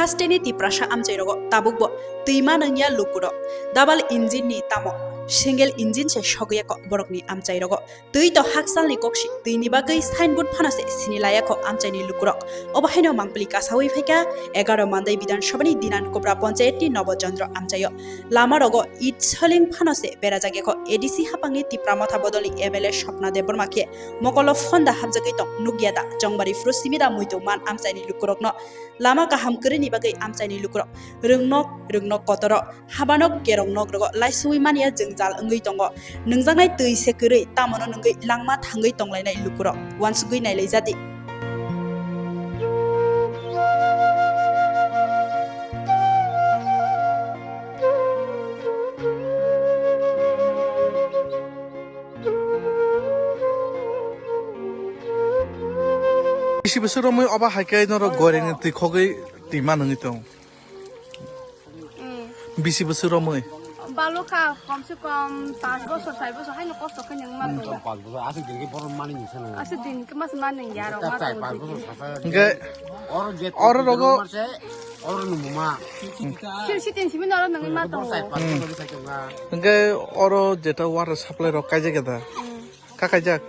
hasteni ti prasha amchairogo tabukbo tuima nangya lukuro double engine ni tamo single engine se shogiyako borokni amchairogo tui to haksal ni kokshi tuini bagai signboard phanase sinilayako amchaini lukurok obahaino mangpili kasawi phaika 11 mandai bidan sabani dinan kopra panchayat ni nobochandra amchayo lama rogo it soling phanase berajageko adc hapangni tipramotha bodoli mla shopna debormakhe mokolo fonda habjagai tong nugyada jongbari frusimida muito man amchaini lukurokno lama kaham krini bagai amchaini lukurok rungnok kotoro habanok kerongnok rogo laisui mania jengjal ngui tongo nungjangnai tui se kri tamono nungui langma thangai tonglainai lukurok wansugui nailai jadi Bisi besar ramai apa hakai noro goreng itu kogai di mana itu? Bisi besar ramai. Balu kah, komsi kom 5 bosor 6 bosor, hai nukos token yang mana tu? 5 bosor, asal dingi baru mana ni sana? Asal din kemas mana yang jaro mana tu? 5 bosor sasa. Enggak. Orang rogo. Orang numma. Kiri din sini orang nengi mana tu? 5 bosor bisa juga. Enggak orang jeta waras supply rok kaja kita. Kakajak.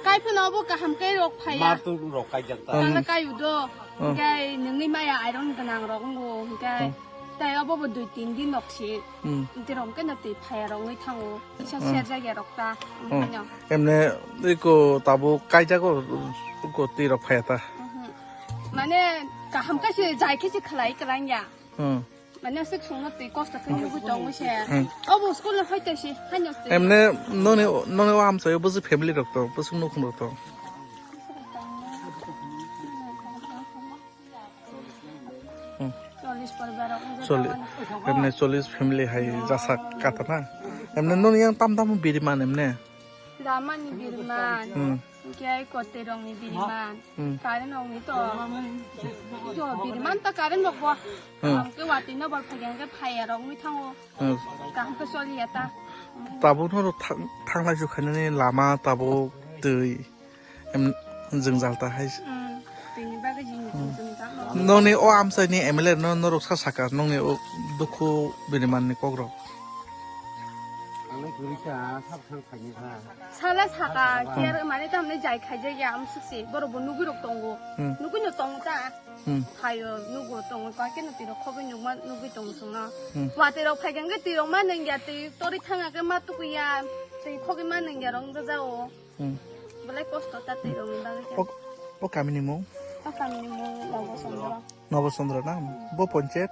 Kai pun abu kaham kai rok payah. Martu rok kaja ta. Kalau kai udo, kai nengi maya iron kenang rok ngu, kai. Tapi abu berdui tinggi noksi. Nanti rong kan nanti payah rong itu tangu. Siapa saja rok ta. Emne itu tabu kaja ko ti rok payah ta. Mana kaham kasih jai kasih kelai keranya. Mana sekarang nanti kos tak kena bujang macam. Abu sekolah itu sih hanya. Emne none wam saya bukan family doktor, bukan nukun doktor. Emne solis family hai jasa kata na. Emne none yang tam biriman emne. Raman ni biriman. Kaya kote rong ni biriman. Karen rong itu. Jo biriman tak karen bakwa. Ke wati na bal pagyan ke payah rong ni tango. Kaham ke soliata. Tabu noro tangla juga ni lama tabu tui. Em jengjal ta hai. Tini bagai jenis jengjal. None o am sai ni emle noro saka none o duku biriman ni kogro. Anak kurika, sab sang kaya ta. Salah saka, kira mana tu hamne jai kaja ya am susi, baru nugu rok tunggu, nugu nyo tunggu ta, kayo nugu tunggu, kau kan nanti rok kau nugu nugu tunggu suna, wati rok pakai nggak ti rok mana nggak ti, tori tanga ke matu kuya, ti kau ke mana nggak rong tu jauh, boleh kos tu tak ti rong dah. O kami ni mo? Oh kami ni mo Nobosondra na, bo poncet?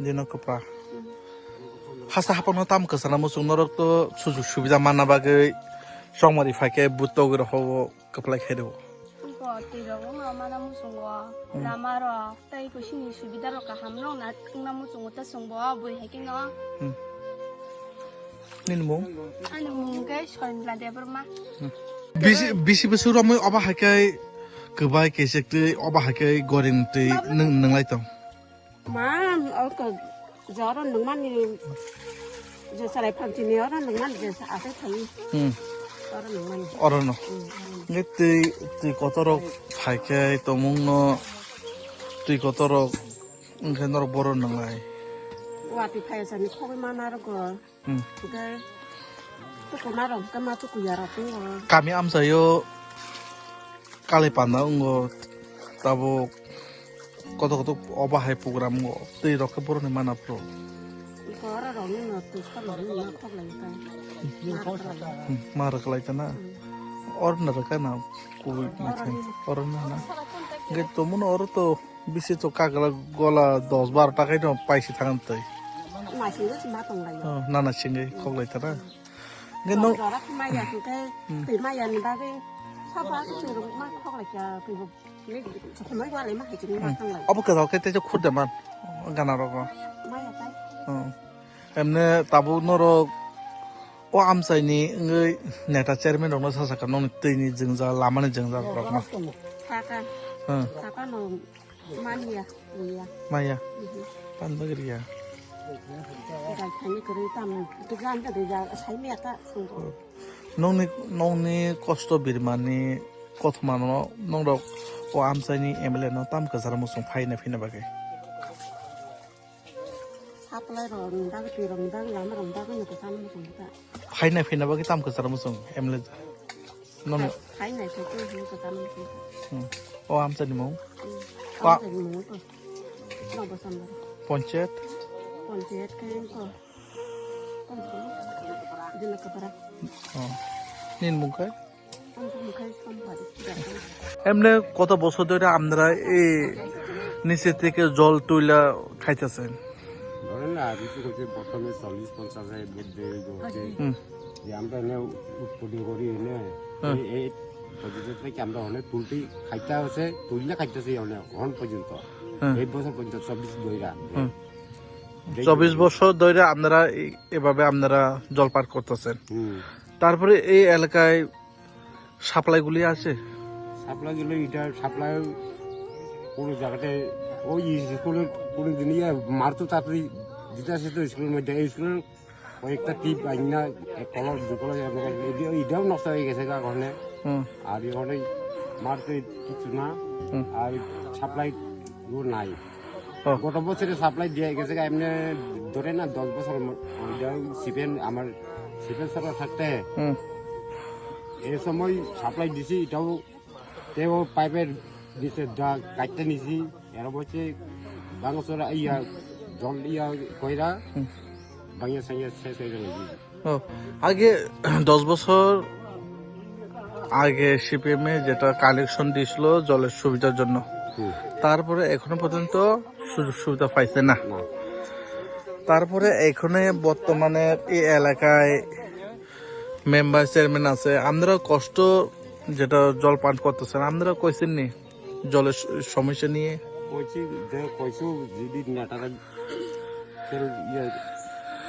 Dino kopra. Hasta hapon tam kesana musung norok tu sujuk subida mana bagai songmari fakai buto gero ho keplek hedo. Kau tidak mana musung lama ro, tapi kau sini subida ro kaham ro nak musung tu sungbo boleh heking no. Nin mo? Anu mungkin soal belanja berma. Bisi besar ramai apa hakai kebaik kesek tu apa hakai goreng tu neng lai tong. Man, aku jaran dengan ni, jadi saya panci ni orang dengan jadi apa tadi? Orang dengan. Orang no. Ngerti tu kotorok hakai tomung no, tu kotorok mungkin orang boron neng lai. Wati kaya sana kau mana aku? Okay. Tu kau mana? Kau mana tu kau jarak tu? Kami am sayo kali pandang ngo tabu kotor apa hai program ngo tu rok boron ni mana pro? Kau orang orang ni nak tu sekarang ni nak kau lagi. Marah kelai tanah. Orang nak kan na kui macam orang na. Gitu mun orang tu bisi tu kagak gola 10-12 taka itu paisi tangan tu. Masih tu cuma tong lagi. Nana cinggai kau kelai tanah. Gitu. Orang maya tu kan, maya ni bagai. Siapa tu rumah kau lagi tu. Semua gua lagi mah itu ni tong lagi. Apa kerja kita tu kuda man, gana roko. Maya tu. Emne tabu norok o am sai ni ngai neta chairman rok sa saka nong tei ni jengja lama ni jengja rok ma Saka. Saka no mania. Maya. Pan bagri ya. Cái này cứ tầm thực ra cái giờ thấy mẹ ta nong ni kosto birmani kothmano nong rok O আমচাইনি MLA no তাম কাজার মুসুং ফাইনা ফিনা বাকে supply রংদাগ তুই রংদাগ লাম রংদাগ নুকে সানো মুসুমতা ফাইনা ফিনা বাকে তাম কাজার মুসুং MLA নন খাই নাই তো তুই নুকে সানো মুসুমতা ও আমচাইনি মৌ Pak. Nang bosan bar. Panchayat Ponjet kayak ko. Kan ko. Dina ka para. নিন মুখায় Kan ko mukai sampari. এমনি কত বছর ধরে আপনারা এই নিচে থেকে জল তুইলা খাইতেছেন ধরেন না কিছু করছে প্রথমে 40-50 বুট দিয়ে করছে যে আমরা এনে উৎপত্তি করি এনে এই পদ্ধতি থেকে আমরা অনেক তুলতে খাইতে আছে তুললে খাইতেছি অনেক অন পর্যন্ত এই বছর পর্যন্ত 24 দইরা 24 বছর ধরে আপনারা এভাবে আপনারা জলপান করতেছেন তারপরে এই এলাকায় সাপ্লাই গুলি আছে সাপ্লাই গেলে এটা সাপ্লাই কোনো জায়গাতে ওই স্কুলের কোনো দিনই মারতো তাড়াতাড়ি দিতে আসে তো স্কুলের মধ্যে এই স্কুলের কয়েকটা টিপ আইনা কলর দুকলর এটাও নষ্ট হয়ে গেছে ওখানে আর এখানে মারতে কিছু না আর সাপ্লাই নাই গত বছরে সাপ্লাই দিয়ে গেছে এমনি ধরে না 10 বছর সিপেন আমার সিপেন সরকার থাকতে এই সময় সাপ্লাই দিছি এটাও তেও পাইপের দিছে কাটতে নিছি এর বছর বাংলাদেশের ইয়া জল ইয়া কইরা বাংলা সঙ্গে শেষ হয়ে গেল আগে 10 বছর আগে সিপিএমে যেটা কালেকশন দিছিল জলের সুবিধার জন্য তারপরে এখনো পর্যন্ত সুযোগ সুবিধা পাইছে না তারপরে এখানে বর্তমানে এই এলাকায় মেম্বার চেয়ারম্যান আছে আপনারা কষ্ট যেটা জল পান করতেছেন আপনারা কইছেন নি জলের সমস্যা নিয়ে কইছি যে কইছো যদি নেতারা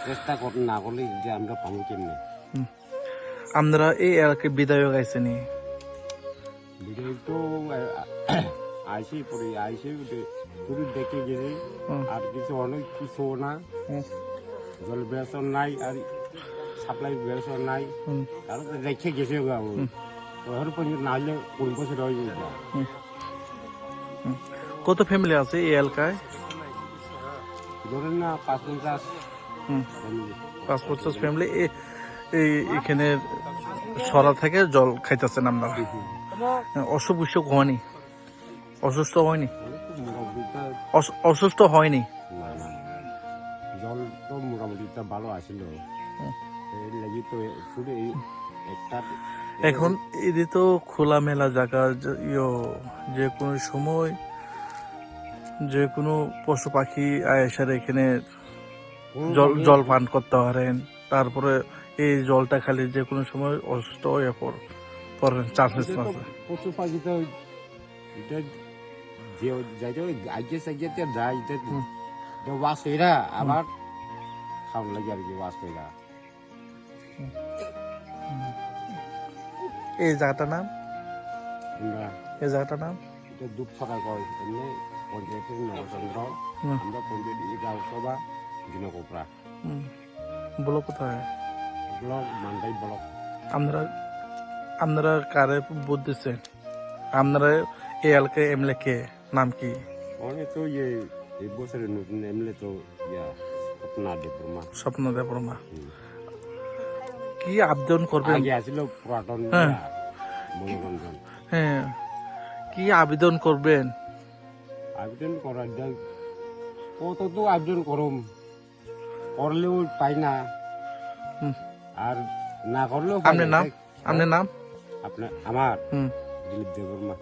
চেষ্টা না করলে যে আমরা পাবো কেমনে আপনারা এই এলাকায় বিধায়ক আইসেনি বিধায়ক তো আইসি পরে আইসি শুরু দেখে গেছি আর কিছু অনেক কিছু না জল ব্যবস্থা নাই আর সাপ্লাই ব্যবস্থা নাই কারণ দেখে গেছে ওর পর্যন্ত না হলে 20 বছর হয়ে যাবে কত ফ্যামিলি আছে এই এলাকায় ধরেন না 5-50 5-50 ফ্যামিলি এখানে সরা থেকে জল খাইতেছেন আপনারা অসুখ বিসুখ হয়নি অসুস্থ হয়নি অসুস্থ হয়নি জল তো মোটামুটি ভালো আসছিল এই লাগি তো শুধু একটা এখন এদি তো খোলামেলা জায়গা যে কোনো সময় যে কোনো পশু পাখি আয়েসার এখানে জল পান করতে পারেন তারপরে এই জলটা খালি যে কোনো সময় অসুস্থ হয়ে পড়েন চান্সেস আছে পশু পাখি তো এটা যে যাইতে আগে সাইজে যায় এটা ওয়াশ হইরা আবার খাওয়ার লাগে আর কি ওয়াশ হইরা এই জায়গাটার নাম আমরা এই জায়গাটার নাম এটা দুধ ছড়া কয় এমনি পঞ্চায়েতের নবচন্দ্র আমরা পঞ্চায়েত গাঁও সভা দিনকোপড়া বলো কোথায় ব্লক মান্দাই ব্লক আপনারা কারে ভোট দিচ্ছেন আপনারা এই এলাকায় এমএলএ কে নাম কি অনেক তো এই বছরের নতুন এমএলএ তো স্বপ্ন দেবরমা কি আবেদন করবেন আগে আসছিল পুরাতন মনোরঞ্জন হ্যাঁ কি আবেদন করবেন আবেদন করার কত তো আবেদন করম করলেও পাই না আর না করলেও আপনার নাম আপনার আমার দিলীপ দেববর্মা